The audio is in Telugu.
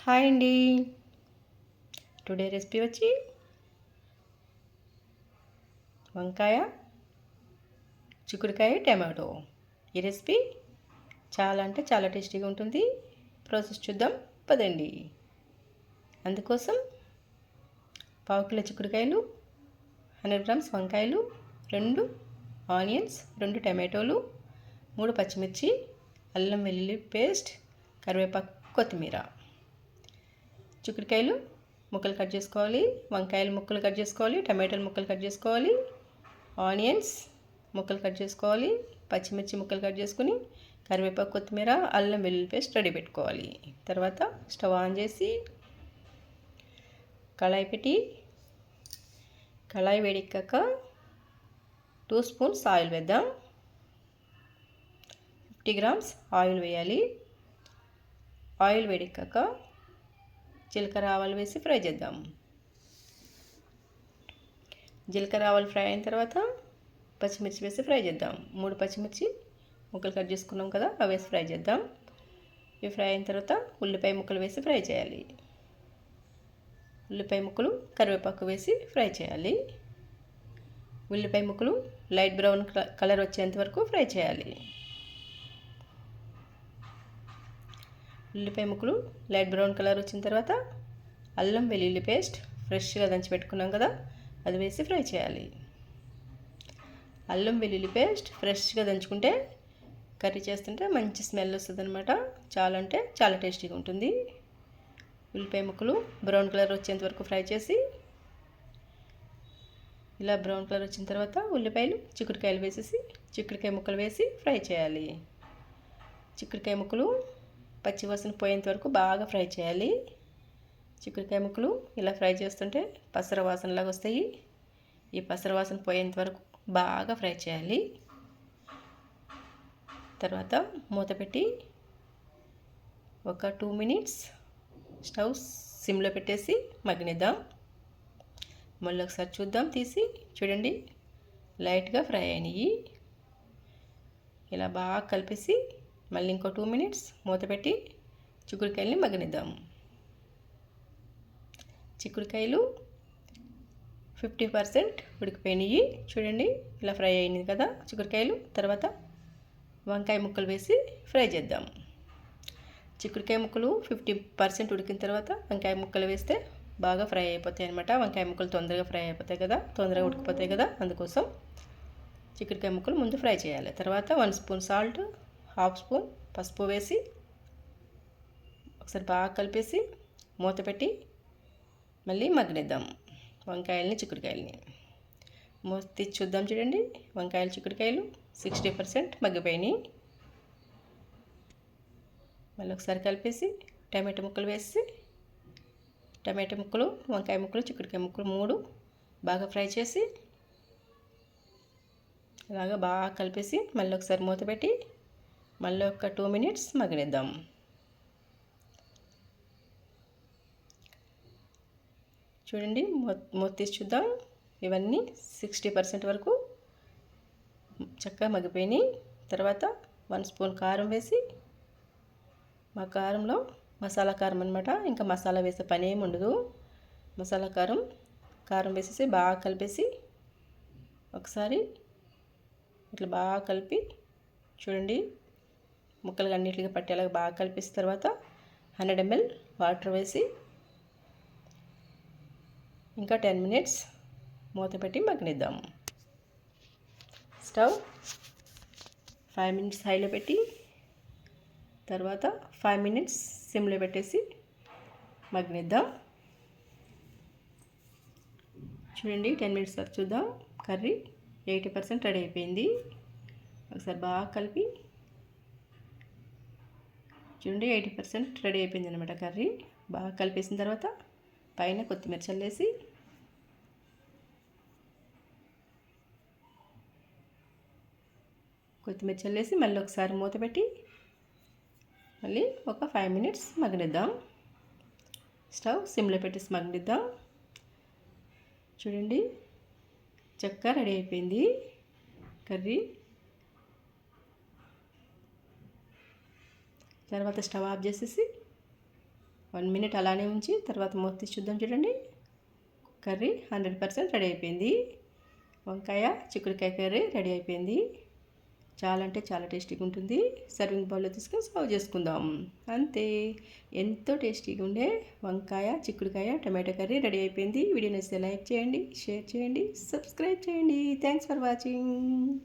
హాయ్ అండి. టుడే రెసిపీ వచ్చి వంకాయ, చిక్కుడుకాయ, టమాటో. ఈ రెసిపీ చాలా అంటే చాలా టేస్టీగా ఉంటుంది. ప్రాసెస్ చూద్దాం పదండి. అందుకోసం పావు కిలో చిక్కుడుకాయలు, 100 గ్రామ్స్ వంకాయలు, 2 ఆనియన్స్, 2 టమాటోలు, 3 పచ్చిమిర్చి, అల్లం వెల్లుల్లి పేస్ట్, కరివేపాకు, కొత్తిమీర. చిక్కుడుకాయలు ముక్కలు కట్ చేసుకోవాలి, వంకాయలు ముక్కలు కట్ చేసుకోవాలి, టమాటాలు ముక్కలు కట్ చేసుకోవాలి, ఆనియన్స్ ముక్కలు కట్ చేసుకోవాలి, పచ్చిమిర్చి ముక్కలు కట్ చేసుకుని కరివేపాకు, కొత్తిమీర, అల్లం వెల్లుల్లి పేస్ట్ రెడీ పెట్టుకోవాలి. తర్వాత స్టవ్ ఆన్ చేసి కళాయి పెట్టి కళాయి వేడెక్కాక 2 స్పూన్స్ ఆయిల్ వేద్దాం. 50 గ్రామ్స్ ఆయిల్ వేయాలి. ఆయిల్ వేడెక్కాక జీలకర్ర ఆవాలు వేసి ఫ్రై చేద్దాం. జీలకర్ర ఆవాలు ఫ్రై అయిన తర్వాత పచ్చిమిర్చి వేసి ఫ్రై చేద్దాం. 3 పచ్చిమిర్చి ముక్కలు కట్ చేసుకున్నాం కదా, అవి వేసి ఫ్రై చేద్దాం. ఇవి ఫ్రై అయిన తర్వాత ఉల్లిపాయ ముక్కలు వేసి ఫ్రై చేయాలి. ఉల్లిపాయ ముక్కలు, కరివేపాకు వేసి ఫ్రై చేయాలి. ఉల్లిపాయ ముక్కలు లైట్ బ్రౌన్ కలర్ వచ్చేంత వరకు ఫ్రై చేయాలి. ఉల్లిపాయ ముక్కలు లైట్ బ్రౌన్ కలర్ వచ్చిన తర్వాత అల్లం వెల్లుల్లి పేస్ట్ ఫ్రెష్గా దంచి పెట్టుకున్నాం కదా, అది వేసి ఫ్రై చేయాలి. అల్లం వెల్లుల్లి పేస్ట్ ఫ్రెష్గా దంచుకుంటే కర్రీ చేస్తుంటే మంచి స్మెల్ వస్తుంది అనమాట. చాలా అంటే చాలా టేస్టీగా ఉంటుంది. ఉల్లిపాయ ముక్కలు బ్రౌన్ కలర్ వచ్చేంత వరకు ఫ్రై చేసి, ఇలా బ్రౌన్ కలర్ వచ్చిన తర్వాత ఉల్లిపాయలు, చిక్కుడుకాయలు వేసేసి చిక్కుడుకాయ ముక్కలు వేసి ఫ్రై చేయాలి. చిక్కుడుకాయ ముక్కలు పచ్చివాసన పోయేంత వరకు బాగా ఫ్రై చేయాలి. చిక్కుడుకాయ ముక్కలు ఇలా ఫ్రై చేస్తుంటే పసర వాసనలాగా వస్తాయి. ఈ పసర వాసన పోయేంత వరకు బాగా ఫ్రై చేయాలి. తర్వాత మూత పెట్టి ఒక 2 మినిట్స్ స్టవ్ సిమ్లో పెట్టేసి మగ్గనిద్దాం. మళ్ళీ ఒకసారి చూద్దాం తీసి. చూడండి, లైట్గా ఫ్రై అయినాయి. ఇలా బాగా కలిపేసి మళ్ళీ ఇంకో 2 మినిట్స్ మూత పెట్టి చిక్కుడుకాయలని మగ్గనిద్దాం. చిక్కుడుకాయలు 50% ఉడికిపోయినాయి. చూడండి, ఇలా ఫ్రై అయినాయి కదా చిక్కుడుకాయలు. తర్వాత వంకాయ ముక్కలు వేసి ఫ్రై చేద్దాం. చిక్కుడుకాయ ముక్కలు 50% ఉడికిన తర్వాత వంకాయ ముక్కలు వేస్తే బాగా ఫ్రై అయిపోతాయి అన్నమాట. వంకాయ ముక్కలు తొందరగా ఫ్రై అయిపోతాయి కదా, తొందరగా ఉడికిపోతాయి కదా, అందుకోసం చిక్కుడుకాయ ముక్కలు ముందు ఫ్రై చేయాలి. తర్వాత 1 స్పూన్ సాల్ట్, 1/2 స్పూన్ పసుపు వేసి ఒకసారి బాగా కలిపేసి మూత పెట్టి మళ్ళీ మగ్గనిద్దాం వంకాయలని, చిక్కుడుకాయలని. మూత తీసి చూద్దాం. చూడండి, వంకాయలు, చిక్కుడుకాయలు 60% మగ్గిపోయినాయి. మళ్ళీ ఒకసారి కలిపేసి టమాటో ముక్కలు వేసి టమాటో ముక్కలు, వంకాయ ముక్కలు, చిక్కుడుకాయ ముక్కలు 3 బాగా ఫ్రై చేసి అలాగా బాగా కలిపేసి మళ్ళీ ఒకసారి మూత పెట్టి మళ్ళీ ఒక 2 మినిట్స్ మగ్గనిద్దాం. చూడండి, మూత తీసి చూద్దాం. ఇవన్నీ 60% వరకు చక్కగా మగ్గిపోయినాయి. తర్వాత 1 స్పూన్ కారం వేసి, మా కారంలో మసాలా కారం అనమాట, ఇంకా మసాలా వేసే పని ఏమి ఉండదు. మసాలా కారం వేసేసి బాగా కలిపేసి ఒకసారి ఇట్లా బాగా కలిపి చూడండి, ముక్కలు అన్నిటికీ పట్టేలాగా బాగా కలిపేసిన తర్వాత 100 ml వాటర్ వేసి ఇంకా 10 మినిట్స్ మూత పెట్టి మగ్గనిద్దాం. స్టవ్ 5 మినిట్స్ హైలో పెట్టి తర్వాత 5 మినిట్స్ సిమ్లో పెట్టేసి మగ్గనిద్దాం. చూడండి, 10 మినిట్స్ వరకు చూద్దాం. కర్రీ 80% రెడీ అయిపోయింది. ఒకసారి బాగా కలిపి చూడండి, 80% రెడీ అయిపోయింది అనమాట కర్రీ. బాగా కలిపేసిన తర్వాత పైన కొత్తిమీర చల్లేసి మళ్ళీ ఒకసారి మూత పెట్టి మళ్ళీ ఒక 5 మినిట్స్ మగ్గనిద్దాం. స్టవ్ సిమ్లో పెట్టేసి మగ్గనిద్దాం. చూడండి, చక్కగా రెడీ అయిపోయింది కర్రీ. తర్వాత స్టవ్ ఆఫ్ చేసేసి 1 మినిట్ అలానే ఉంచి తర్వాత మూత తీసి చూద్దాం. చూడండి, కర్రీ 100% రెడీ అయిపోయింది. వంకాయ చిక్కుడుకాయ కర్రీ రెడీ అయిపోయింది. చాలా అంటే చాలా టేస్టీగా ఉంటుంది. సర్వింగ్ బౌల్లో తీసుకొని సర్వ్ చేసుకుందాం. అంతే, ఎంతో టేస్టీగా ఉండే వంకాయ చిక్కుడుకాయ టమాటో కర్రీ రెడీ అయిపోయింది. వీడియో నచ్చితే లైక్ చేయండి, షేర్ చేయండి, సబ్స్క్రైబ్ చేయండి. Thanks for watching.